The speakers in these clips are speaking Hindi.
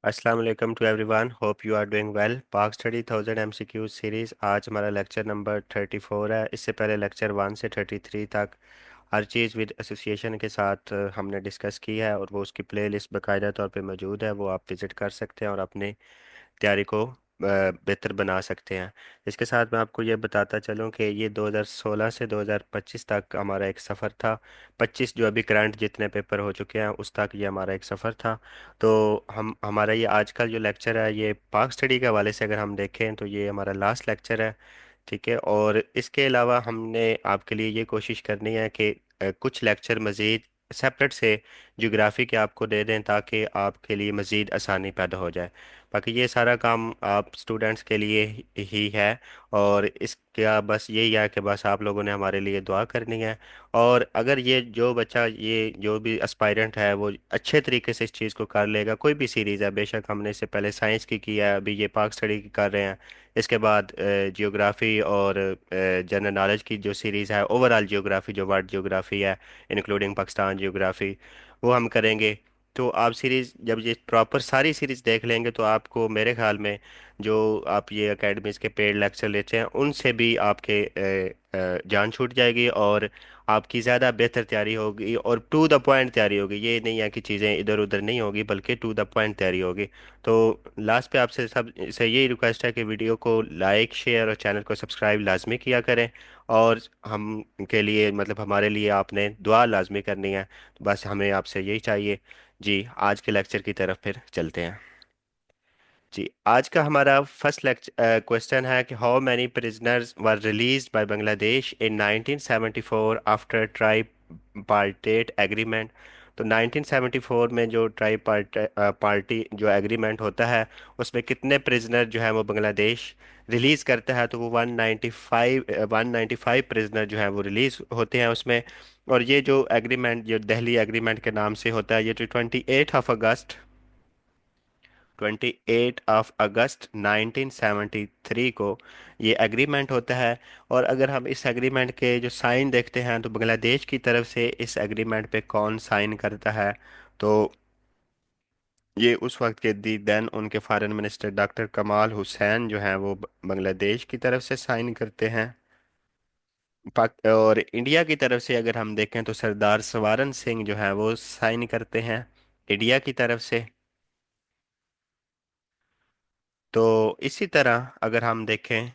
अस्सलाम वालेकुम to everyone, hope you are doing well. Pak study 1000 MCQ series, आज हमारा लेक्चर नंबर 34 है। इससे पहले लेक्चर 1 से 33 तक हर चीज़ विद एसोसिएशन के साथ हमने डिस्कस की है, और वो उसकी प्ले लिस्ट बाकायदा तौर पे मौजूद है। वो आप विज़िट कर सकते हैं और अपने तैयारी को बेहतर बना सकते हैं। इसके साथ मैं आपको ये बताता चलूँ कि ये 2016 से 2025 तक हमारा एक सफ़र था। 25 जो अभी करंट जितने पेपर हो चुके हैं उस तक ये हमारा एक सफ़र था। तो हम हमारा ये आज का जो लेक्चर है, ये पाक स्टडी के हवाले से अगर हम देखें तो ये हमारा लास्ट लेक्चर है। ठीक है, और इसके अलावा हमने आपके लिए ये कोशिश करनी है कि कुछ लेक्चर मज़ीद सेपरेट से ज्योग्राफी के आपको दे दें, ताकि आपके लिए मज़ीद आसानी पैदा हो जाए। बाकी ये सारा काम आप स्टूडेंट्स के लिए ही है, और इसका बस यही है कि बस आप लोगों ने हमारे लिए दुआ करनी है। और अगर ये जो बच्चा, ये जो भी एस्पायरेंट है, वो अच्छे तरीके से इस चीज़ को कर लेगा, कोई भी सीरीज़ है, बेशक हमने इससे पहले साइंस की है, अभी ये पाक स्टडी की कर रहे हैं, इसके बाद जियोग्राफी और जनरल नॉलेज की जो सीरीज़ है, ओवरऑल जियोग्राफी जो वर्ल्ड जियोग्राफी है, इंक्लूडिंग पाकिस्तान जियोग्राफी, वो हम करेंगे। तो आप सीरीज़ जब ये प्रॉपर सारी सीरीज़ देख लेंगे तो आपको मेरे ख्याल में जो आप ये एकेडमीज़ के पेड लेक्चर लेते हैं उनसे भी आपके जान छूट जाएगी, और आपकी ज़्यादा बेहतर तैयारी होगी और टू द पॉइंट तैयारी होगी। ये नहीं है कि चीज़ें इधर उधर नहीं होगी, बल्कि टू द पॉइंट तैयारी होगी। तो लास्ट पे आपसे सब से यही रिक्वेस्ट है कि वीडियो को लाइक शेयर और चैनल को सब्सक्राइब लाजमी किया करें। और हम के लिए मतलब हमारे लिए आपने दुआ लाजमी करनी है। तो बस हमें आपसे यही चाहिए। जी, आज के लेक्चर की तरफ फिर चलते हैं। जी, आज का हमारा फर्स्ट लेक्चर क्वेश्चन है कि how many prisoners were released by Bangladesh in 1974 after tripartite agreement. तो 1974 में जो पार्टी जो एग्रीमेंट होता है, उसमें कितने प्रिजनर जो है वो बांग्लादेश रिलीज करता है। तो वो 195 प्रिजनर जो है वो रिलीज होते हैं उसमें। और ये जो एग्रीमेंट जो दिल्ली एग्रीमेंट के नाम से होता है, ये जो 28 ऑफ अगस्त 1973 को ये एग्रीमेंट होता है। और अगर हम इस एग्रीमेंट के जो साइन देखते हैं, तो बांग्लादेश की तरफ से इस एग्रीमेंट पे कौन साइन करता है, तो ये उस वक्त के दी देन उनके फॉरेन मिनिस्टर डॉक्टर कमाल हुसैन जो हैं वो बांग्लादेश की तरफ से साइन करते हैं। पाक और इंडिया की तरफ से अगर हम देखें तो सरदार सवारन सिंह जो हैं वो साइन करते हैं इंडिया की तरफ से। तो इसी तरह अगर हम देखें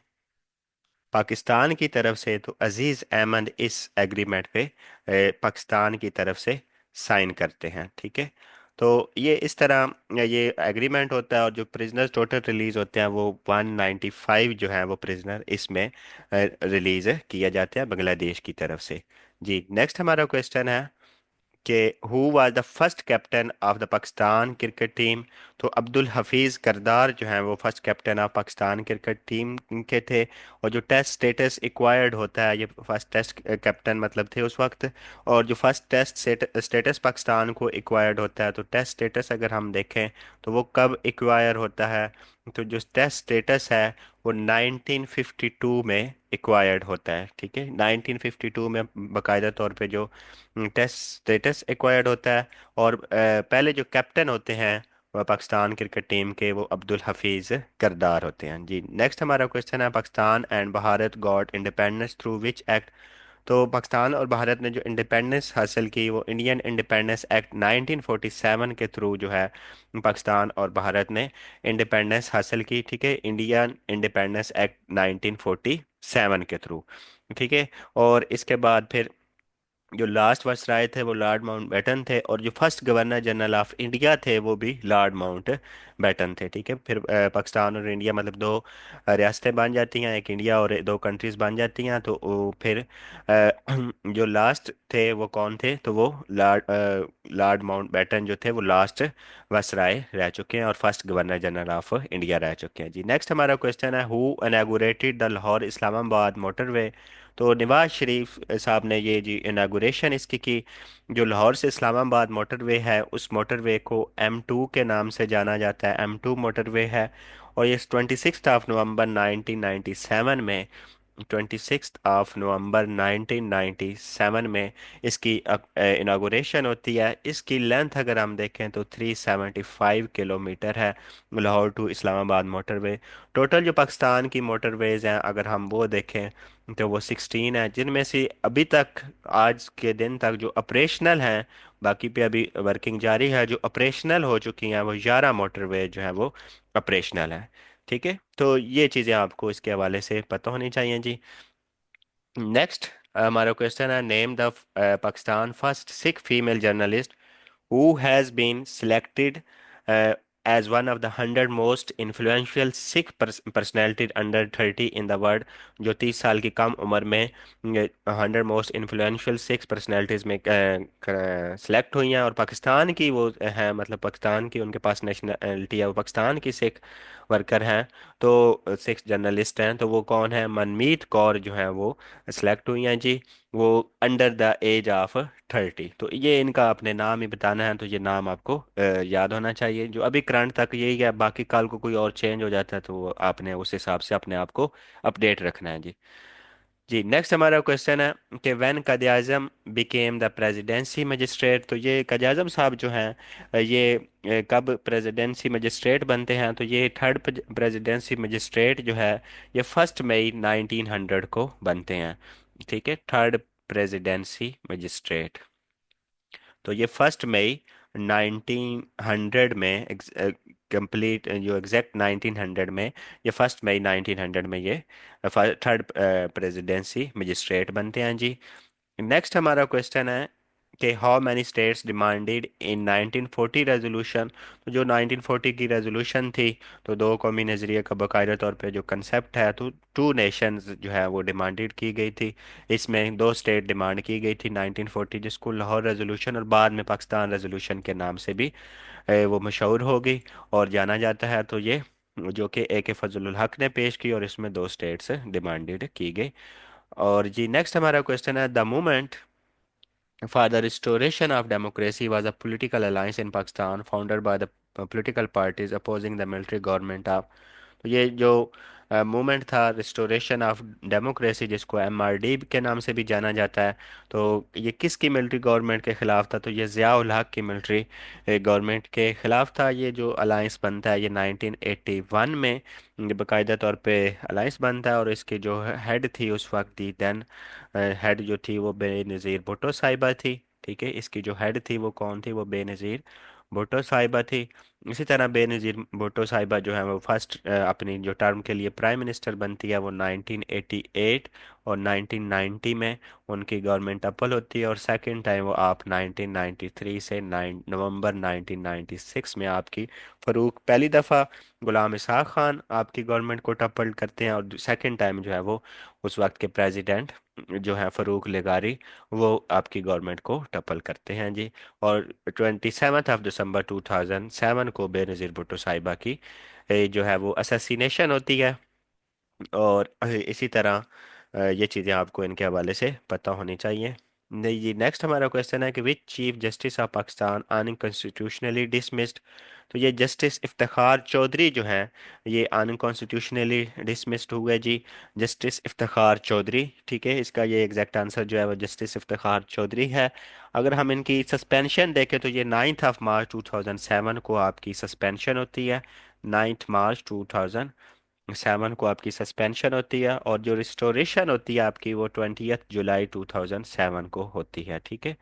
पाकिस्तान की तरफ से, तो अजीज अहमद इस एग्रीमेंट पे पाकिस्तान की तरफ से साइन करते हैं। ठीक है, तो ये इस तरह ये एग्रीमेंट होता है। और जो प्रिजनर्स टोटल रिलीज होते हैं वो 195 जो है वो प्रिजनर इसमें रिलीज किया जाते हैं बांग्लादेश की तरफ से। जी, नेक्स्ट हमारा क्वेश्चन है कि who was the first captain of the Pakistan cricket team. तो अब्दुल हफीज़ करदार जो हैं वो first captain of Pakistan cricket team के थे। और जो टेस्ट स्टेटस एक्वायर्ड होता है, ये फर्स्ट टेस्ट कैप्टन मतलब थे उस वक्त। और जो फर्स्ट टेस्ट स्टेटस पाकिस्तान को एक्वायर्ड होता है, तो टेस्ट स्टेटस अगर हम देखें तो वो कब एक्वायर होता है, तो जो टेस्ट स्टेटस है वो 1952 में एक्वायर्ड होता है। ठीक है, 1952 में बाकायदा तौर पे जो टेस्ट स्टेटस एक्वायर्ड होता है। और पहले जो कैप्टन होते हैं वह पाकिस्तान क्रिकेट टीम के, वो अब्दुल हफीज करदार होते हैं। जी, नेक्स्ट हमारा क्वेश्चन है Pakistan and Bharat got independence through which act. तो पाकिस्तान और भारत ने जो इंडिपेंडेंस हासिल की, वो इंडियन इंडिपेंडेंस एक्ट 1947 के थ्रू जो है पाकिस्तान और भारत ने इंडिपेंडेंस हासिल की। ठीक है, इंडियन इंडिपेंडेंस एक्ट 1947 के थ्रू। ठीक है, और इसके बाद फिर जो लास्ट वायसराय थे वो लॉर्ड माउंटबेटन थे, और जो first governor general of India थे वो भी लॉर्ड माउंटबेटन थे। ठीक है, फिर पाकिस्तान और इंडिया मतलब दो रियासतें बन जाती हैं, एक इंडिया और दो कंट्रीज बन जाती हैं। तो फिर जो लास्ट थे वो कौन थे, तो वो लॉर्ड माउंटबेटन जो थे वो लास्ट वायसराय रह चुके हैं और first governor general of India रह चुके हैं। जी, नेक्स्ट हमारा क्वेश्चन है who inaugurated the Lahore Islamabad motorway. तो नवाज शरीफ साहब ने ये जी इनागुरेशन इसकी की। जो लाहौर से इस्लामाबाद मोटरवे है, उस मोटरवे को M2 के नाम से जाना जाता है, M2 मोटरवे है। और ये 26 ऑफ नवंबर 1997 में 26 नवंबर 1997 में इसकी इनागोरेशन होती है। इसकी लेंथ अगर हम देखें तो 375 किलोमीटर है, Lahore to Islamabad motorway. Total जो पाकिस्तान की मोटरवेज हैं अगर हम वो देखें तो वो 16 है, जिनमें से अभी तक आज के दिन तक जो ऑपरेशनल हैं, बाकी पे अभी वर्किंग जारी है, जो ऑपरेशनल हो चुकी हैं वो 11 मोटरवे जो है वो ऑपरेशनल है। ठीक है, तो ये चीज़ें आपको इसके हवाले से पता होनी चाहिए जी। नेक्स्ट हमारा क्वेश्चन है, name the Pakistan first Sikh female journalist who has been selected as one of the 100 most influential Sikh personality under 30 in the world, जो 30 साल की कम उम्र में 100 मोस्ट इन्फ्लुएंशियल सिक्स पर्सनैलिटीज़ में सेलेक्ट हुई हैं और पाकिस्तान की वो हैं, मतलब पाकिस्तान की उनके पास नेशनलिटी है, वो पाकिस्तान की सिख वर्कर हैं, तो सिख जर्नलिस्ट हैं। तो वो कौन है? मनमीत कौर जो है वो सेलेक्ट हुई हैं जी। वो अंडर द एज ऑफ 30। तो ये इनका अपने नाम ही बताना है, तो ये नाम आपको याद होना चाहिए। जो अभी करंट तक यही है, बाकी कल को कोई और चेंज हो जाता है तो वो आपने उस हिसाब से अपने आप को अपडेट रखना है जी। जी नेक्स्ट हमारा क्वेश्चन है कि when Quaid Azam became the presidency magistrate. तो ये कायद आज़म साहब जो हैं ये कब प्रेसिडेंसी मजिस्ट्रेट बनते हैं? तो ये थर्ड प्रेसिडेंसी मजिस्ट्रेट जो है ये 1 मई 1900 को बनते हैं। ठीक है, थर्ड प्रेसिडेंसी मजिस्ट्रेट। तो ये 1 मई 1900 में कंप्लीट, जो एग्जैक्ट 1900 में, ये 1 मई 1900 में ये थर्ड प्रेसिडेंसी मजिस्ट्रेट बनते हैं जी। नेक्स्ट हमारा क्वेश्चन है कि how many states demanded in 1940 resolution. तो जो 1940 की रेजोल्यूशन थी, तो दो कौमी नज़रिए का बाकायदा तौर पे जो कंसेप्ट है, तो टू नेशंस जो है वो डिमांडेड की गई थी। इसमें दो स्टेट डिमांड की गई थी 1940, जिसको लाहौर रेजोल्यूशन और बाद में पाकिस्तान रेजोल्यूशन के नाम से भी वो मशहूर हो गई और जाना जाता है। तो ये जो कि ए के फजलुल हक ने पेश की और इसमें दो स्टेट्स डिमांडेड की गई। और जी नेक्स्ट हमारा क्वेश्चन है, the movement for the restoration of democracy was a political alliance in Pakistan founded by the political parties opposing the military government of। तो ये जो मूवमेंट था रिस्टोरेशन ऑफ डेमोक्रेसी, जिसको एमआरडी के नाम से भी जाना जाता है, तो ये किसकी मिलिट्री गवर्नमेंट के खिलाफ था? तो ये ज़िया-उल हक की मिलिट्री गवर्नमेंट के खिलाफ था। ये जो अलायंस बनता है ये 1981 में ये बाकायदा तौर पे अलायंस बनता है, और इसकी जो हेड थी उस वक्त थी देन हेड जो थी वो बेनज़ीर भुट्टो साहिबा थी। ठीक है, इसकी जो हेड थी वो कौन थी? वो बेनज़ीर भुट्टो साहिबा थी। इसी तरह बेनज़ीर भुट्टो साहिबा जो है वो फर्स्ट अपनी जो टर्म के लिए प्राइम मिनिस्टर बनती है वो 1988, और 1990 में उनकी गवर्नमेंट अपल होती है, और सेकंड टाइम वो आप 1993 से 9 नवंबर 1996 में आपकी फ़ारूक पहली दफ़ा गुलाम इसहाक खान आपकी गवर्नमेंट को टप्पल करते हैं, और सेकंड टाइम जो है वो उस वक्त के प्रेसिडेंट जो है फ़ारूक लेगारी, वो आपकी गवर्नमेंट को टप्पल करते हैं जी। और 27 दिसंबर 2007 को बेनज़ीर भुट्टो साहिबा की जो है वो असैसिनेशन होती है। और इसी तरह ये चीज़ें आपको इनके हवाले से पता होनी चाहिए। नहीं जी, नेक्स्ट हमारा क्वेश्चन है कि which chief justice of Pakistan unconstitutionally dismissed. तो ये जस्टिस इफ्तिखार चौधरी जो हैं ये अनकॉन्स्टिट्यूशनली डिसमिस्ड हुए जी। जस्टिस इफ्तिखार चौधरी, ठीक है, इसका ये एग्जैक्ट आंसर जो है वो जस्टिस इफ्तिखार चौधरी है। अगर हम इनकी सस्पेंशन देखें तो ये 9 मार्च 2007 को आपकी सस्पेंशन होती है। 9 मार्च 2007 को आपकी सस्पेंशन होती है, और जो रिस्टोरेशन होती है आपकी वो 20 जुलाई 2007 को होती है। ठीक है,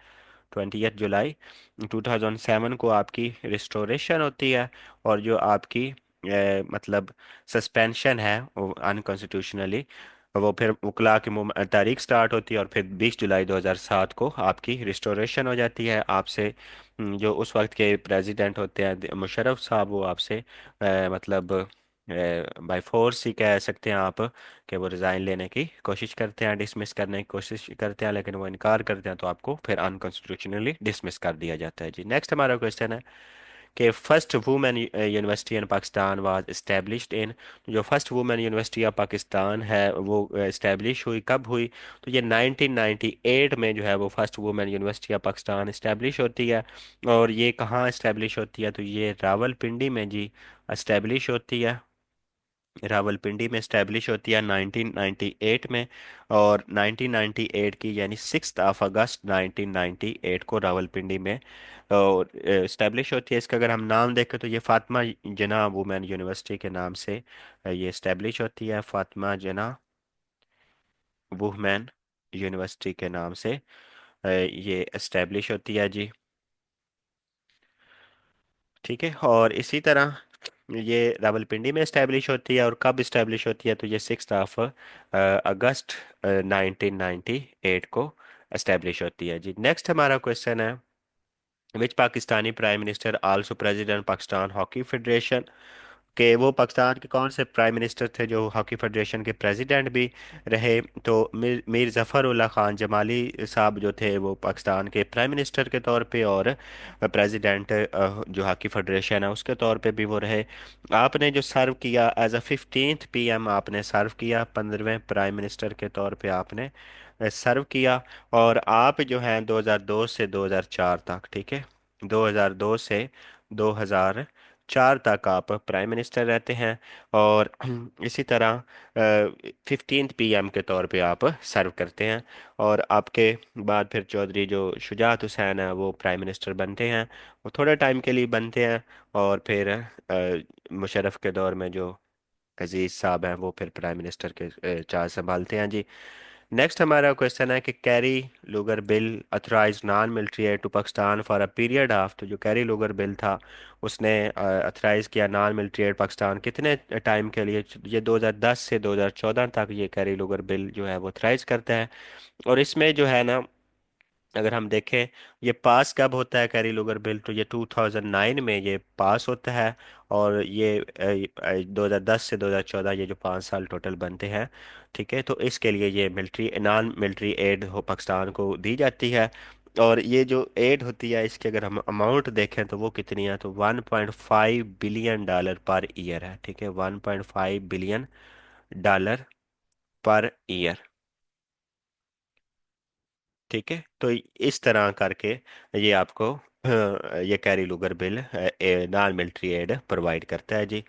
20 जुलाई 2007 को आपकी रिस्टोरेशन होती है, और जो आपकी मतलब सस्पेंशन है वो अनकॉन्स्टिट्यूशनली, वो फिर वकला की तारीख स्टार्ट होती है, और फिर 20 जुलाई 2007 को आपकी रिस्टोरेशन हो जाती है। आपसे जो उस वक्त के प्रेसिडेंट होते हैं मुशर्रफ साहब, वो आपसे मतलब बाय फोर्स ही कह सकते हैं आप कि वो रिज़ाइन लेने की कोशिश करते हैं, डिसमिस करने की कोशिश करते हैं, लेकिन वो इनकार करते हैं तो आपको फिर अनकॉन्स्टिट्यूशनली डिसमिस कर दिया जाता है जी। नेक्स्ट हमारा क्वेश्चन है कि first women university in Pakistan was established in. जो first women university of Pakistan है वो इस्टेब्लिश हुई कब हुई? तो ये 1998 में जो है वो first women university of Pakistan establish होती है। और ये कहाँ इस्टेब्लिश होती है? तो ये रावलपिंडी में जी इस्टेब्लिश होती है। रावलपिंडी में इस्टेब्लिश होती है 1998 में। और 1998 की यानी 6 अगस्त 1998 को रावलपिंडी में और इस्टेब्लिश होती है। इसका अगर हम नाम देखें तो ये फातिमा जिन्ना वुमेन यूनिवर्सिटी के नाम से ये इस्टेब्लिश होती है। फातिमा जिन्ना वुमेन यूनिवर्सिटी के नाम से ये इस्टेब्लिश होती है जी। ठीक है, और इसी तरह ये रावलपिंडी में इस्टेब्लिश होती है। और कब इस्टेब्लिश होती है तो ये 6 अगस्त 1998 को इस्टेब्लिश होती है जी। नेक्स्ट हमारा क्वेश्चन है, which Pakistani prime minister also president Pakistan hockey federation. कि वो पाकिस्तान के कौन से प्राइम मिनिस्टर थे जो हॉकी फेडरेशन के प्रेसिडेंट भी रहे। तो मीर ज़फ़र उल्लाह खान जमाली साहब जो थे वो पाकिस्तान के प्राइम मिनिस्टर के तौर पे और प्रेसिडेंट जो हॉकी फेडरेशन है उसके तौर पे भी वो रहे। आपने जो सर्व किया एज अ 15th PM आपने सर्व किया, 15वें प्राइम मिनिस्टर के तौर पे आपने सर्व किया। और आप जो हैं 2002 से 2004 तक, ठीक है, 2002 से 2004 तक आप प्राइम मिनिस्टर रहते हैं। और इसी तरह 15th PM के तौर पे आप सर्व करते हैं। और आपके बाद फिर चौधरी जो शुजात हुसैन है वो प्राइम मिनिस्टर बनते हैं। वो थोड़े टाइम के लिए बनते हैं और फिर मुशर्रफ के दौर में जो अजीज साहब हैं वो फिर प्राइम मिनिस्टर के चार्ज संभालते हैं जी। नेक्स्ट हमारा क्वेश्चन है कि Kerry Lugar bill authorise non military aid to Pakistan for a period of. तो जो कैरी लूगर बिल था उसने अथराइज किया नॉन मिलिट्री एड पाकिस्तान कितने टाइम के लिए। ये 2010 से 2014 तक ये कैरी लूगर बिल जो है वो अथराइज करता है। और इसमें जो है ना, अगर हम देखें ये पास कब होता है कैरी लूगर बिल, तो ये 2009 में ये पास होता है। और ये 2010 से 2014 ये जो 5 साल टोटल बनते हैं, ठीक है, तो इसके लिए ये मिलिट्री नॉन मिलिट्री एड हो पाकिस्तान को दी जाती है। और ये जो एड होती है इसके अगर हम अमाउंट देखें तो वो कितनी है, तो $1.5 बिलियन पर ईयर है। ठीक है, $1.5 बिलियन पर ईयर। ठीक है, तो इस तरह करके ये आपको ये carry Lugar bill non military aid provide करता है जी।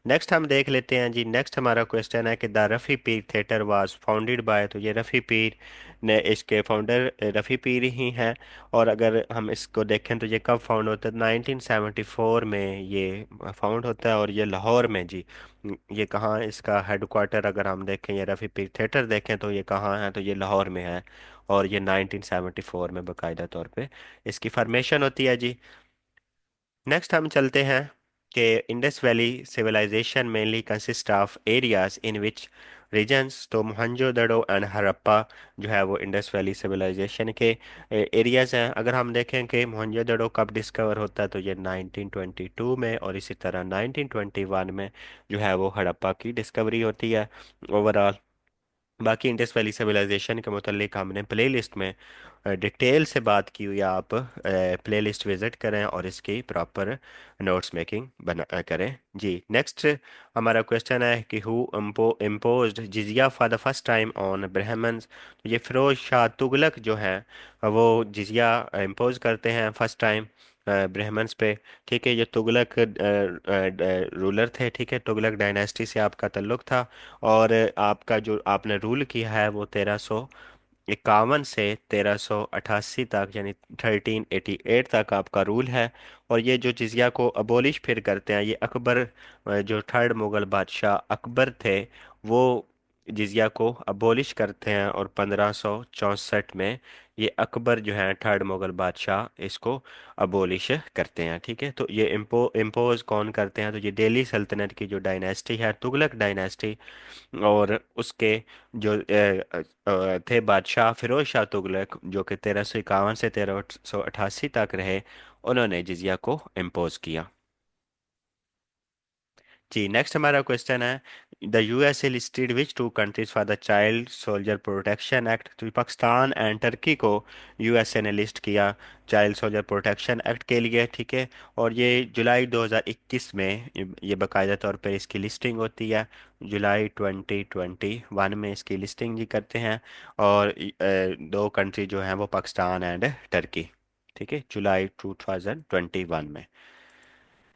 नेक्स्ट हम देख लेते हैं जी। नेक्स्ट हमारा क्वेश्चन है कि the Rafi Pir theatre was founded by. तो ये रफ़ी पीर ने इसके फाउंडर रफ़ी पीर ही हैं। और अगर हम इसको देखें तो ये कब फाउंड होता है, 1974 में ये फाउंड होता है। और ये लाहौर में जी। ये कहाँ इसका हेडक्वार्टर अगर हम देखें, ये रफ़ी पीर थिएटर देखें तो ये कहाँ है, तो ये लाहौर में है। और ये 1974 में बाकायदा तौर पे इसकी फॉर्मेशन होती है जी। नेक्स्ट हम चलते हैं कि Indus valley civilisation mainly consist of areas in which regions. तो मोहनजोदड़ो एंड हड़प्पा जो है वो इंडस वैली सिविलाइजेशन के एरियाज हैं। अगर हम देखें कि मोहनजोदड़ो कब डिस्कवर होता है तो ये 1922 में। और इसी तरह 1921 में जो है वो हड़प्पा की डिस्कवरी होती है ओवरऑल। बाकी इंडस वैली सिविलाइजेशन के मुतालिक हमने प्ले लिस्ट में डिटेल से बात की हुई है। आप प्ले लिस्ट विजिट करें और इसकी प्रॉपर नोट्स मेकिंग करें जी। नेक्स्ट हमारा क्वेश्चन है कि who imposed jizya for the first time on Brahmins. तो ये फिरोज शाह तुगलक जो हैं वो जिजिया इम्पोज करते हैं फर्स्ट टाइम ब्राह्मण्स पे। ठीक है, ये तुगलक रूलर थे। ठीक है, तुगलक डायनेस्टी से आपका ताल्लुक था। और आपका जो आपने रूल किया है वो 1351 से 1388 तक यानी 1388 तक आपका रूल है। और ये जो जिजिया को अबोलिश फिर करते हैं, ये अकबर जो थर्ड मुगल बादशाह अकबर थे वो जिजिया को अबोलिश करते हैं। और 1564 में ये अकबर जो है थर्ड मुगल बादशाह इसको अबोलिश करते हैं। ठीक है, तो ये इम्पोज कौन करते हैं, तो ये दिल्ली सल्तनत की जो डायनेस्टी है तुगलक डायनेस्टी। और उसके जो थे बादशाह फिरोज शाह तुगलक जो कि 1351 से 1388 तक रहे, उन्होंने जिजिया को इम्पोज किया जी। नेक्स्ट हमारा क्वेश्चन है, the USA listed which two countries for the child soldier protection act. तो पाकिस्तान एंड टर्की को यूएसए ने लिस्ट किया चाइल्ड सोल्जर प्रोटेक्शन एक्ट के लिए। ठीक है, और ये जुलाई 2021 में ये बाकायदा तौर पर इसकी लिस्टिंग होती है। जुलाई 2021 में इसकी लिस्टिंग जी करते हैं। और दो कंट्री जो हैं वो पाकिस्तान एंड टर्की। ठीक है, जुलाई 2021 में।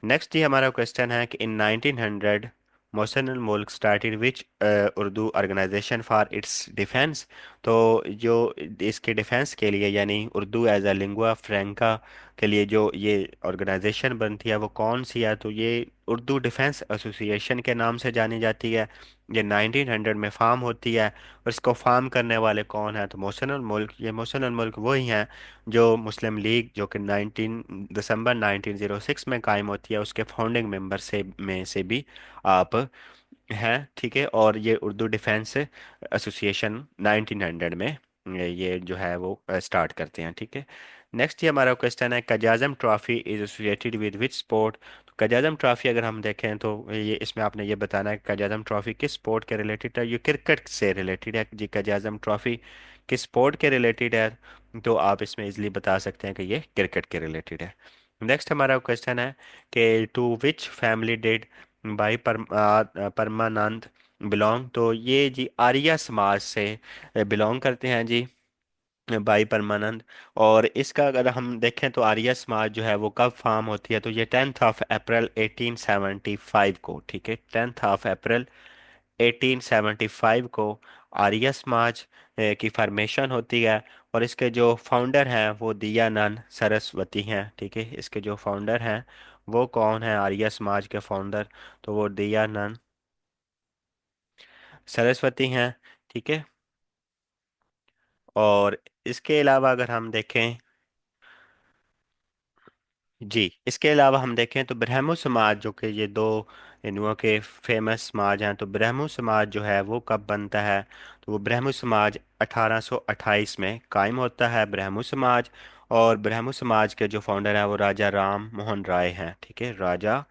नेक्स्ट ही हमारा क्वेश्चन है कि इन 1900 Mohsin Mulk started which Urdu organisation for its defence. तो जो इसके डिफेंस के लिए यानी Urdu as a lingua franca के लिए जो ये ऑर्गेनाइजेशन बनती है वो कौन सी है, तो ये उर्दू डिफेंस एसोसिएशन के नाम से जानी जाती है। ये 1900 में फार्म होती है, और इसको फार्म करने वाले कौन है, तो मोहसिन मुल्क। ये मोहसिन मुल्क वही हैं जो मुस्लिम लीग जो कि 19 दिसंबर 1906 में कायम होती है, उसके फाउंडिंग मेंबर से में से भी आप हैं। ठीक है, और ये उर्दू डिफेंस एसोसिएशन 1900 में ये जो है वो स्टार्ट करते हैं। ठीक है। नेक्स्ट ये हमारा क्वेश्चन है, Quaid e Azam trophy is associated with which sport. तो कजाजम ट्रॉफी अगर हम देखें तो ये इसमें आपने ये बताना है कि कजाजम ट्रॉफी किस स्पोर्ट के रिलेटेड है। ये क्रिकेट से रिलेटेड है जी। कजाजम ट्रॉफी किस स्पोर्ट के रिलेटेड है, तो आप इसमें इजली बता सकते हैं कि ये क्रिकेट के रिलेटेड है। नेक्स्ट हमारा क्वेश्चन है कि टू विच फैमिली डिड भाई परमानंद बिलोंग। तो ये जी आर्य समाज से बिलोंग करते हैं जी, भाई परमानंद। और इसका अगर हम देखें तो आर्य समाज जो है वो कब फॉर्म होती है, तो ये 10 अप्रैल 1875 को। ठीक है, 10 अप्रैल 1875 को आर्य समाज की फॉर्मेशन होती है। और इसके जो फाउंडर हैं वो दयानंद सरस्वती हैं। ठीक है, इसके जो फाउंडर हैं वो कौन है आर्य समाज के फाउंडर, तो वो दयानंद सरस्वती हैं। ठीक है। और इसके अलावा अगर हम देखें जी, इसके अलावा हम देखें तो ब्रह्मो समाज जो कि ये दो हिंदुओं के फेमस समाज हैं, तो ब्रह्मो समाज जो है वो कब बनता है, तो वो ब्रह्मो समाज 1828 में कायम होता है ब्रह्मो समाज। और ब्रह्मो समाज के जो फाउंडर हैं वो राजा राम मोहन राय हैं। ठीक है, राजा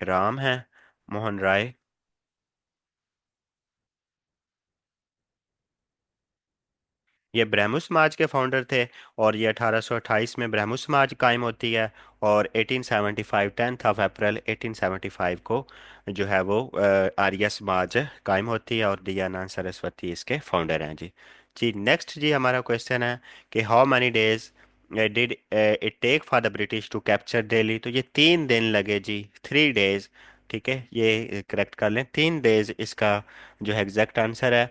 राम हैं मोहन राय। ये ब्रह्मो समाज के फाउंडर थे, और ये 1828 में ब्रह्मो समाज कायम होती है। और 1875 10 अप्रैल 1875 को जो है वो आर्य समाज कायम होती है, और दयानंद सरस्वती इसके फाउंडर हैं जी। जी नेक्स्ट जी हमारा क्वेश्चन है कि how many days did it take for the British to capture Delhi. तो ये 3 दिन लगे जी, 3 डेज। ठीक है, ये करेक्ट कर लें, 3 डेज इसका जो है एग्जैक्ट आंसर है।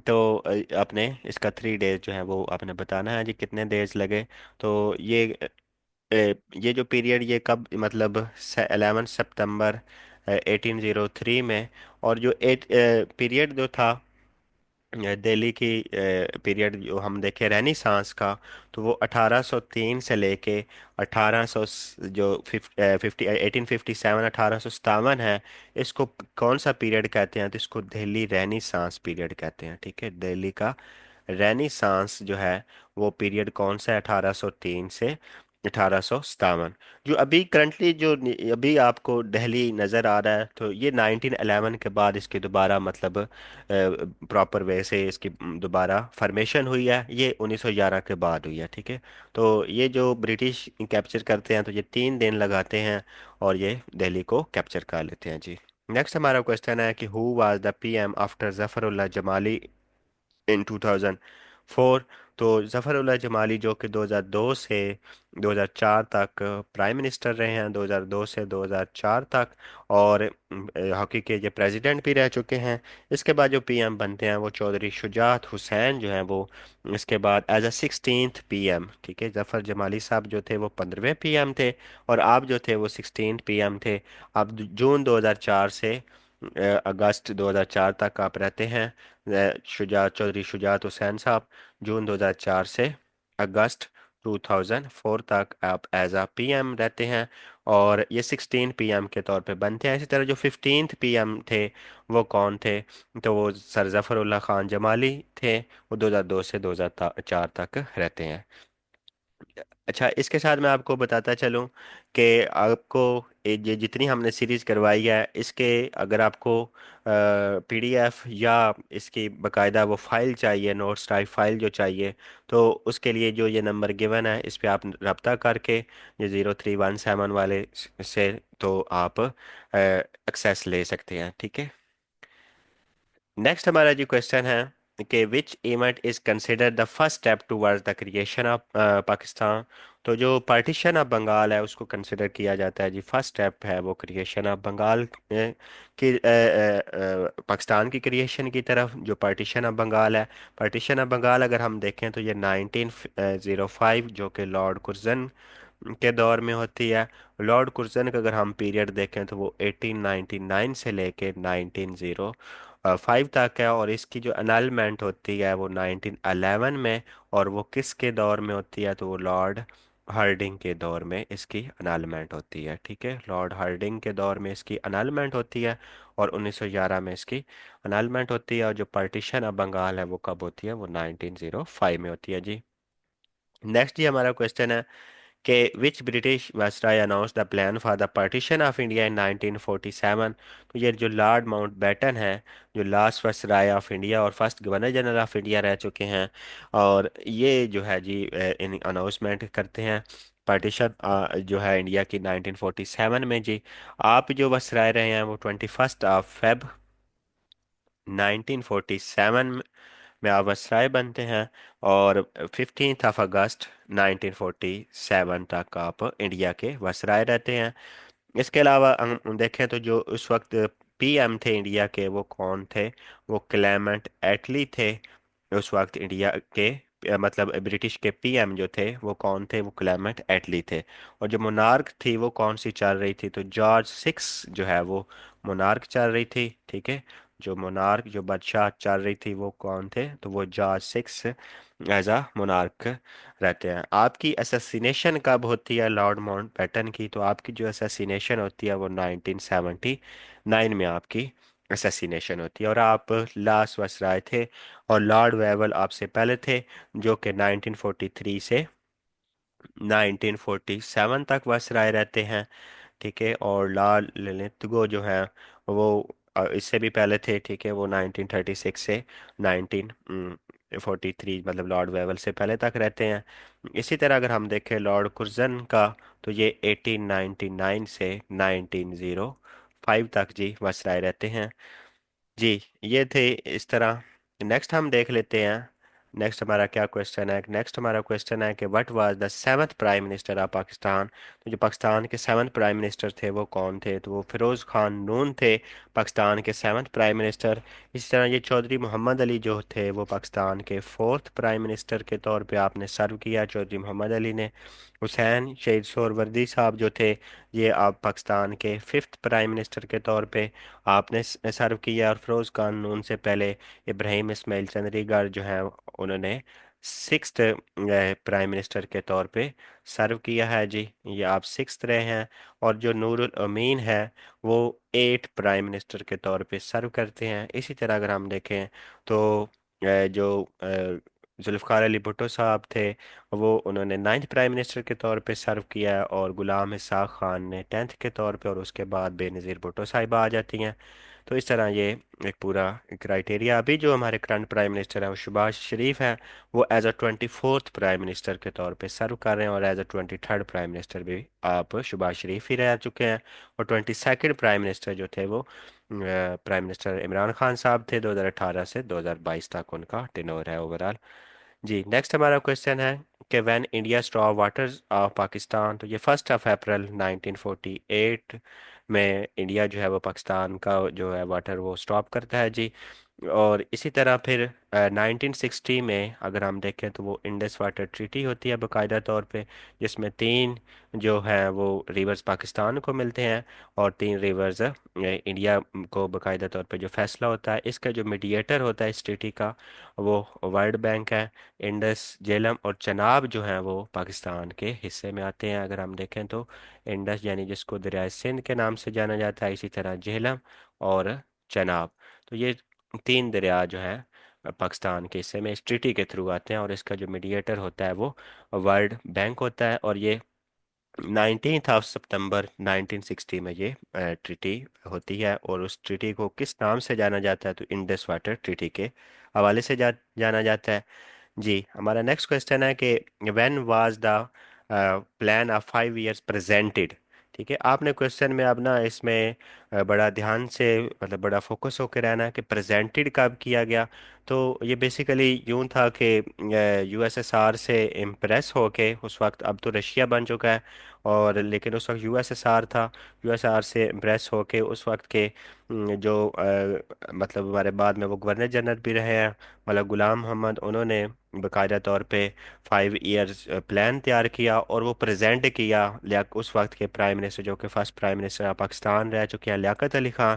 तो आपने इसका 3 डेज जो है वो आपने बताना है जी कितने डेज लगे। तो ये जो पीरियड ये कब मतलब 11 सितंबर 1803 में। और जो एट पीरियड जो था दिल्ली की पीरियड जो हम देखें रेनेसांस का, तो वो 1803 से लेके 1800 जो 1857 1857 है, इसको कौन सा पीरियड कहते हैं, तो इसको दिल्ली रेनेसांस पीरियड कहते हैं। ठीक है, दिल्ली का रेनेसांस जो है वो पीरियड कौन सा है, 1803 से 1857। जो अभी करंटली जो अभी आपको दिल्ली नज़र आ रहा है, तो ये 1911 के बाद इसकी दोबारा मतलब प्रॉपर वे से इसकी दोबारा फॉर्मेशन हुई है, ये 1911 के बाद हुई है। ठीक है, तो ये जो ब्रिटिश कैप्चर करते हैं तो ये 3 दिन लगाते हैं, और ये दिल्ली को कैप्चर कर लेते हैं जी। नेक्स्ट हमारा क्वेश्चन है कि who was the PM after Zafarullah Jamali in 2004। तो जफरुल्लाह जमाली जो कि 2002 से 2004 तक प्राइम मिनिस्टर रहे हैं, 2002 से 2004 तक। और हॉकी के ये प्रेसिडेंट भी रह चुके हैं। इसके बाद जो पीएम बनते हैं वो चौधरी शुजात हुसैन जो हैं वो इसके बाद एज अ 16th पीएम। ठीक है, जफर जमाली साहब जो थे वो 15वें पीएम थे, और आप जो थे वो 16th पीएम थे। आप जून 2004 से अगस्त 2004 तक आप रहते हैं। चौधरी शुजात हुसैन साहब जून 2004 से अगस्त 2004 तक आप एज आ पीएम रहते हैं, और ये 16 पीएम के तौर पे बनते हैं। इसी तरह जो 15th पीएम थे वो कौन थे, तो वो सर जफरुल्लाह खान जमाली थे, वो 2002 से 2004 तक रहते हैं। अच्छा, इसके साथ मैं आपको बताता चलूं कि आपको ये जितनी हमने सीरीज करवाई है इसके अगर आपको पीडीएफ या इसकी बकायदा वो फाइल चाहिए, नोट्स टाइप फाइल जो चाहिए, तो उसके लिए जो ये नंबर गिवन है इस पे आप रब्ता करके ये 0317 वाले से तो आप एक्सेस ले सकते हैं। ठीक है। नेक्स्ट हमारा जो क्वेश्चन है कि which event is considered the first step towards the creation of Pakistan. तो जो पार्टीशन ऑफ बंगाल है उसको कंसिडर किया जाता है जी। फर्स्ट स्टेप है वो क्रिएशन ऑफ बंगाल पाकिस्तान की क्रिएशन की तरफ, जो पार्टीशन ऑफ बंगाल है। पार्टीशन ऑफ बंगाल अगर हम देखें तो ये 1905 जो कि लॉर्ड कुर्जन के दौर में होती है। लॉर्ड कुर्जन का अगर हम पीरियड देखें तो वो 1899 से लेके 1905 तक है, और इसकी जो अनलमेंट होती है वो 1911 में। और वो किसके दौर में होती है, तो वो लॉर्ड हार्डिंग के दौर में इसकी अनलमेंट होती है। ठीक है, लॉर्ड हार्डिंग के दौर में इसकी अनलमेंट होती है, और 1911 में इसकी अनलमेंट होती है। और जो पार्टीशन ऑफ बंगाल है वो कब होती है, वो 1905 में होती है जी। नेक्स्ट जी हमारा क्वेश्चन है कि विच British viceroy announce the plan for the partition of India in 1947। तो ये जो लॉर्ड माउंटबेटन है, जो लास्ट वायसराय ऑफ इंडिया और first governor general of India रह चुके हैं, और ये जो है जी इन अनाउंसमेंट करते हैं पार्टीशन जो है इंडिया की 1947 में जी। आप जो वायसराय रहे हैं वो 21 फेब 1947 में आप वायसराय बनते हैं, और 15 अगस्त 1947 तक आप इंडिया के वायसराय रहते हैं। इसके अलावा हम देखें तो जो उस वक्त पीएम थे इंडिया के वो कौन थे, वो क्लेमेंट एटली थे। उस वक्त इंडिया के मतलब ब्रिटिश के पीएम जो थे वो कौन थे, वो क्लेमेंट एटली थे। और जो मोनार्क थी वो कौन सी चल रही थी, तो जॉर्ज सिक्स जो है वो मोनार्क चल रही थी। ठीक है, जो मोनार्क जो बादशाह चल रही थी वो कौन थे, तो वो George six as a monarch रहते हैं। आपकी असैसिनेशन कब होती है लॉर्ड माउंटबेटन की, तो आपकी जो असैसिनेशन होती है वो 1979 में आपकी असैसिनेशन होती है, और आप लास्ट वायसराय थे। और लॉर्ड वेवल आपसे पहले थे, जो कि 1943 से 1947 तक वायसराय रहते हैं। ठीक है, और लाल ललितगो जो है वो इससे भी पहले थे। ठीक है, वो 1936 से 1943 मतलब लॉर्ड वेवल से पहले तक रहते हैं। इसी तरह अगर हम देखें लॉर्ड कुर्जन का, तो ये 1899 से 1905 तक जी वायसराय रहते हैं जी। ये थे इस तरह। नेक्स्ट हम देख लेते हैं, नेक्स्ट हमारा क्या क्वेश्चन है। नेक्स्ट हमारा क्वेश्चन है कि what was the seventh prime minister of Pakistan. तो जो पाकिस्तान के सेवन्थ प्राइम मिनिस्टर थे वो कौन थे, तो वो फिरोज़ खान नून थे पाकिस्तान के सेवन्थ प्राइम मिनिस्टर। इसी तरह ये चौधरी मोहम्मद अली जो थे वो पाकिस्तान के फोर्थ प्राइम मिनिस्टर के तौर पे आपने सर्व किया, चौधरी मोहम्मद अली ने। हुसैन शहीद सोहरवर्दी साहब जो थे, ये आप पाकिस्तान के फिफ्थ प्राइम मिनिस्टर के तौर पे आपने सर्व किया। और फिरोज खान नून से पहले इब्राहिम इस्माइल चंद्रीगढ़ जो है उन्होंने सिक्स्थ प्राइम मिनिस्टर के तौर पे सर्व किया है जी। ये आप सिक्स्थ रहे हैं। और जो नूरुल अमीन है वो एट प्राइम मिनिस्टर के तौर पे सर्व करते हैं। इसी तरह अगर हम देखें तो जो जुल्फ़िकार अली भुट्टो साहब थे वो उन्होंने नाइन्थ प्राइम मिनिस्टर के तौर पे सर्व किया है, और गुलाम इसहाक खान ने टेंथ के तौर पे, और उसके बाद बेनज़ीर भुट्टो साहिबा आ जाती हैं। तो इस तरह ये एक पूरा क्राइटेरिया। अभी जो हमारे करंट प्राइम मिनिस्टर हैं वो शहबाज शरीफ हैं, वो as a 24th prime minister के तौर पे सर्व कर रहे हैं, और as a 23rd prime minister भी आप शहबाज शरीफ ही रह चुके हैं। और 22nd प्राइम मिनिस्टर जो थे वो प्राइम मिनिस्टर इमरान खान साहब थे। 2018 से 2022 तक उनका टेन्योर है ओवरऑल जी। नेक्स्ट हमारा क्वेश्चन है कि when India stop waters of Pakistan. तो ये 1 अप्रैल 1948 में इंडिया जो है वो पाकिस्तान का जो है वाटर वो स्टॉप करता है जी। और इसी तरह फिर 1960 में अगर हम देखें तो वो इंडस वाटर ट्रीटी होती है बाकायदा तौर पे, जिसमें तीन जो है वो रिवर्स पाकिस्तान को मिलते हैं, और तीन रिवर्स इंडिया को बाकायदा तौर पे जो फैसला होता है। इसका जो मीडिएटर होता है इस ट्रीटी का वो वर्ल्ड बैंक है। इंडस झेलम और चनाब जो हैं वो पाकिस्तान के हिस्से में आते हैं। अगर हम देखें तो इंडस यानी जिसको दरिया सिंध के नाम से जाना जाता है, इसी तरह झेलम और चनाब, तो ये तीन दरिया जो हैं पाकिस्तान के हिस्से में इस ट्रीटी के थ्रू आते हैं। और इसका जो मीडिएटर होता है वो वर्ल्ड बैंक होता है। और ये 19 सितंबर 1960 में ये ट्रीटी होती है। और उस ट्रीटी को किस नाम से जाना जाता है, तो इंडस वाटर ट्रीटी के हवाले से जाना जाता है जी। हमारा नेक्स्ट क्वेश्चन है कि when was the plan of 5 years presented. ठीक है, आपने क्वेश्चन में अब ना इसमें बड़ा ध्यान से, मतलब बड़ा फोकस होकर रहना है कि प्रेजेंटेड कब किया गया। तो ये बेसिकली यूं था कि यूएसएसआर से इम्प्रेस होके, उस वक्त अब तो रशिया बन चुका है, और लेकिन उस वक्त यूएसएसआर था, यूएसएसआर से इम्प्रेस होके उस वक्त के जो मतलब हमारे बाद में वो गवर्नर जनरल भी रहे हैं, मतलब गुलाम मोहम्मद, उन्होंने बाकायदा तौर पे 5 ईयर्स प्लान तैयार किया और वो प्रेजेंट किया उस वक्त के प्राइम मिनिस्टर, जो कि फर्स्ट प्राइम मिनिस्टर पाकिस्तान रह चुके हैं, लियाकत अली खां,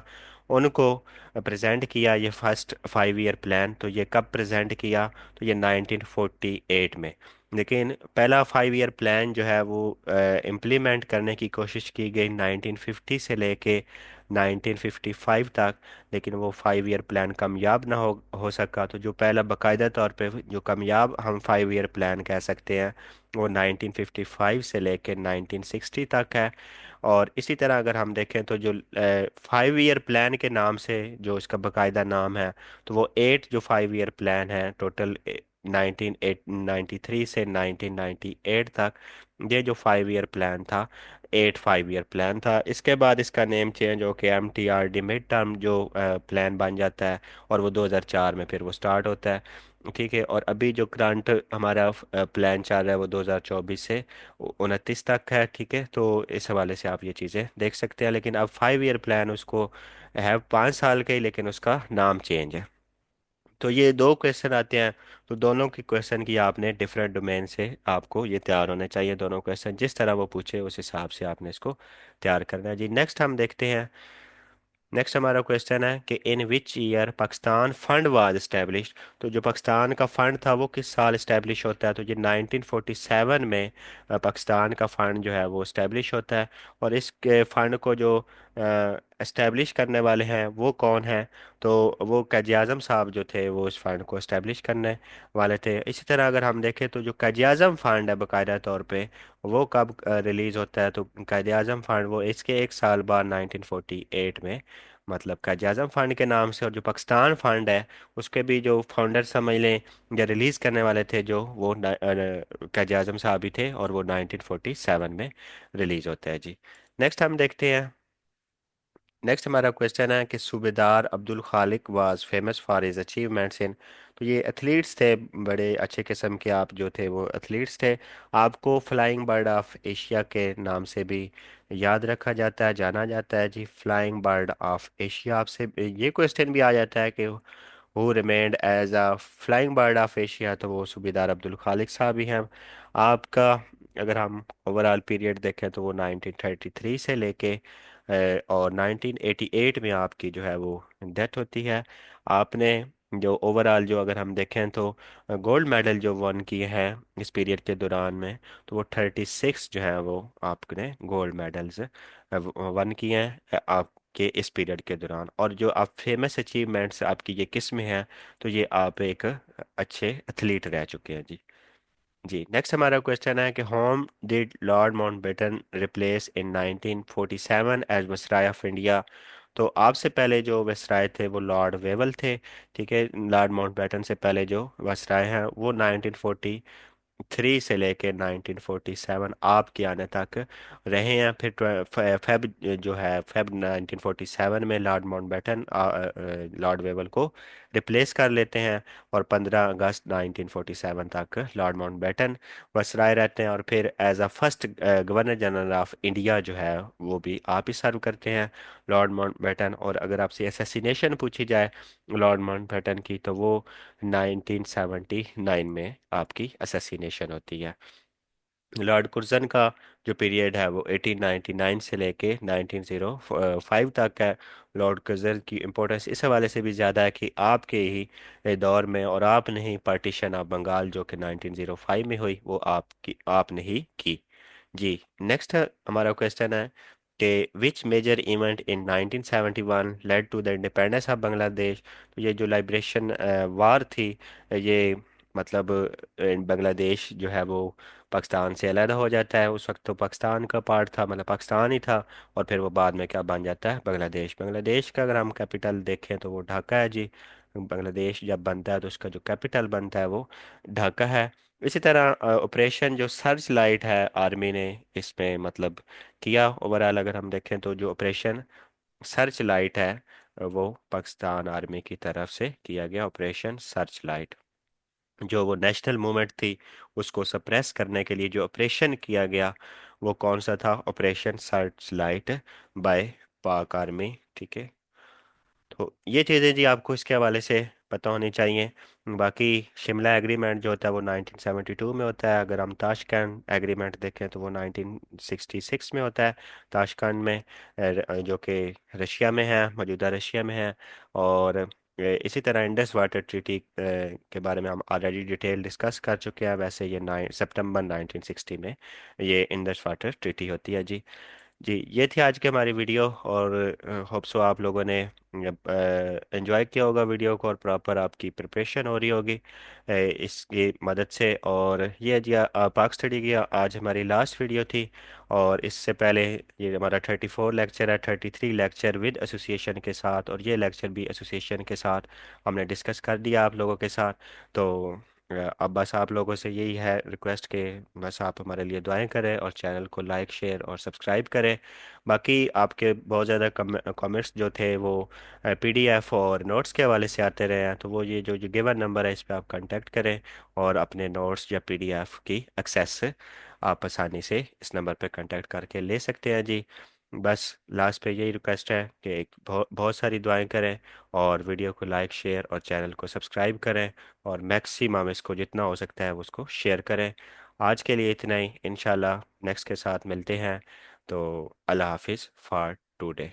उनको प्रेजेंट किया ये फर्स्ट 5 ईयर प्लान। तो ये कब प्रेजेंट किया? तो ये 1948 में। लेकिन पहला 5 ईयर प्लान जो है वो इम्प्लीमेंट करने की कोशिश की गई 1950 से लेके 1955 तक, लेकिन वो 5 ईयर प्लान कामयाब ना हो सका। तो जो पहला बाकायदा तौर पे जो कामयाब हम 5 ईयर प्लान कह सकते हैं, वो 1955 से लेकर 1960 तक है। और इसी तरह अगर हम देखें तो जो 5 ईयर प्लान के नाम से जो इसका बाकायदा नाम है, तो वो 8 जो 5 ईयर प्लान है टोटल, 1993 से 1998 तक, ये जो 5 ईयर प्लान था, 8 5 ईयर प्लान था। इसके बाद इसका नेम चेंज हो के MTRD मिड टर्म जो प्लान बन जाता है, और वो 2004 में फिर वो स्टार्ट होता है। ठीक है, और अभी जो करंट हमारा प्लान चल रहा है वो 2024 से 29 तक है। ठीक है, तो इस हवाले से आप ये चीज़ें देख सकते हैं। लेकिन अब 5 ईयर प्लान उसको है 5 साल के ही, लेकिन उसका नाम चेंज है। तो ये दो क्वेश्चन आते हैं, तो दोनों की क्वेश्चन की आपने डिफरेंट डोमेन से आपको ये तैयार होने चाहिए। दोनों क्वेश्चन जिस तरह वो पूछे उस हिसाब से आपने इसको तैयार करना है जी। नेक्स्ट हम देखते हैं। नेक्स्ट हमारा क्वेश्चन है कि in which year Pakistan fund was established. तो जो पाकिस्तान का फंड था वो किस साल इस्टेब्लिश होता है? तो ये 1947 में पाकिस्तान का फंड जो है वो इस्टेब्लिश होता है। और इस फंड को जो इस्टेब्लिश करने वाले हैं वो कौन है? तो वो काजी आज़म साहब जो थे वो इस फंड को इस्टेब्लिश करने वाले थे। इसी तरह अगर हम देखें तो जो काजी आज़म फंड है बाकायदा तौर पे, वो कब रिलीज़ होता है? तो कायद आज़म फंड वो इसके एक साल बाद 1948 में, मतलब कायद आज़म फंड के नाम से। और जो पाकिस्तान फंड है उसके भी जो फाउंडर समझ लें या रिलीज़ करने वाले थे जो, वो कायद आज़म साहब ही थे, और वो 1947 में रिलीज़ होता है जी। नेक्स्ट हम देखते हैं। नेक्स्ट हमारा क्वेश्चन है कि Subedar Abdul Khaliq was famous for his achievements in. तो ये एथलीट्स थे, बड़े अच्छे किस्म के आप जो थे वो एथलीट्स थे। आपको फ्लाइंग बर्ड ऑफ एशिया के नाम से भी याद रखा जाता है, जाना जाता है जी, फ्लाइंग बर्ड ऑफ एशिया। आपसे ये क्वेश्चन भी आ जाता है कि who remained as a flying bird of Asia, तो वो सूबेदार अब्दुल खालिक साहब ही हैं। आपका अगर हम ओवरऑल पीरियड देखें तो वो 1933 से लेके और 1988 में आपकी जो है वो डेथ होती है। आपने जो ओवरऑल जो अगर हम देखें तो गोल्ड मेडल जो वन किए हैं इस पीरियड के दौरान में, तो वो 36 जो है वो आपने गोल्ड मेडल्स वन किए हैं आपके इस पीरियड के दौरान। और जो आप फेमस अचीवमेंट्स आपकी ये किस में हैं? तो ये आप एक अच्छे एथलीट रह चुके हैं जी। जी, नेक्स्ट हमारा क्वेश्चन है कि whom did Lord Mountbatten replace in 1947 as viceroy of India. तो आपसे पहले जो वायसराय थे वो लॉर्ड वेवल थे। ठीक है, लॉर्ड माउंटबेटन से पहले जो वायसराय हैं वो 1943 से लेके 1947 आपके आने तक रहे हैं। फिर फेब जो है फेब 1947 में लॉर्ड माउंटबेटन लॉर्ड वेवल को रिप्लेस कर लेते हैं, और 15 अगस्त 1947 तक लॉर्ड माउंटबेटन वसराय रहते हैं। और फिर as a first governor general of India जो है वो भी आप ही सर्व करते हैं, लॉर्ड माउंटबेटन। और अगर आपसे असैसिनेशन पूछी जाए लॉर्ड माउंटबेटन की, तो वो 1979 में आपकी असैसिनेशन होती है। लॉर्ड कुर्जन का जो पीरियड है वो 1899 से लेके 1905 तक है। लॉर्ड कुर्जन की इम्पोर्टेंस इस हवाले से भी ज़्यादा है कि आपके ही दौर में, और आपने ही पार्टीशन ऑफ बंगाल जो कि 1905 में हुई, वो आपने ही की जी। नेक्स्ट हमारा क्वेश्चन है कि which major event in 1971 led to the independence of Bangladesh. तो ये जो लाइब्रेशन वार थी, ये मतलब बांग्लादेश जो है वो पाकिस्तान से अलग हो जाता है। उस वक्त तो पाकिस्तान का पार्ट था, मतलब पाकिस्तान ही था, और फिर वो बाद में क्या बन जाता है? बांग्लादेश। बांग्लादेश का अगर हम कैपिटल देखें तो वो ढाका है जी। बांग्लादेश जब बनता है तो उसका जो कैपिटल बनता है वो ढाका है। इसी तरह ऑपरेशन जो सर्च लाइट है आर्मी ने इसमें मतलब किया ओवरऑल, अगर हम देखें तो जो ऑपरेशन सर्च लाइट है वो पाकिस्तान आर्मी की तरफ से किया गया ऑपरेशन सर्च लाइट। जो वो नेशनल मूवमेंट थी उसको सप्रेस करने के लिए जो ऑपरेशन किया गया वो कौन सा था? ऑपरेशन सर्च लाइट बाय पाक आर्मी। ठीक है, तो ये चीज़ें जी आपको इसके हवाले से पता होनी चाहिए। बाकी शिमला एग्रीमेंट जो होता है वो 1972 में होता है। अगर हम ताशकंद एग्रीमेंट देखें तो वो 1966 में होता है, ताशकंद में, जो कि रशिया में है, मौजूदा रशिया में है। और इसी तरह इंडस वाटर ट्रीटी के बारे में हम ऑलरेडी डिटेल डिस्कस कर चुके हैं। वैसे ये 9 सितंबर 1960 में ये इंडस वाटर ट्रीटी होती है जी। जी ये थी आज की हमारी वीडियो, और होप सो आप लोगों ने एंजॉय किया होगा वीडियो को, और प्रॉपर आपकी प्रिपरेशन हो रही होगी इसकी मदद से। और ये जी पाक स्टडी की आज हमारी लास्ट वीडियो थी। और इससे पहले ये हमारा 34 लेक्चर है, 33 लेक्चर विद एसोसिएशन के साथ, और ये लेक्चर भी एसोसिएशन के साथ हमने डिस्कस कर दिया आप लोगों के साथ। तो अब बस आप लोगों से यही है रिक्वेस्ट के बस आप हमारे लिए दुआएं करें और चैनल को लाइक शेयर और सब्सक्राइब करें। बाकी आपके बहुत ज़्यादा कमेंट्स जो थे वो पीडीएफ और नोट्स के हवाले से आते रहे हैं, तो वो ये जो गिवन नंबर है इस पर आप कांटेक्ट करें और अपने नोट्स या पीडीएफ की एक्सेस आप आसानी से इस नंबर पर कांटेक्ट करके ले सकते हैं जी। बस लास्ट पे यही रिक्वेस्ट है कि एक बहुत बहुत सारी दुआएं करें, और वीडियो को लाइक शेयर और चैनल को सब्सक्राइब करें, और मैक्सिमम इसको जितना हो सकता है उसको शेयर करें। आज के लिए इतना ही, इंशाल्लाह नेक्स्ट के साथ मिलते हैं। तो अल्लाह हाफिज़ फॉर टुडे।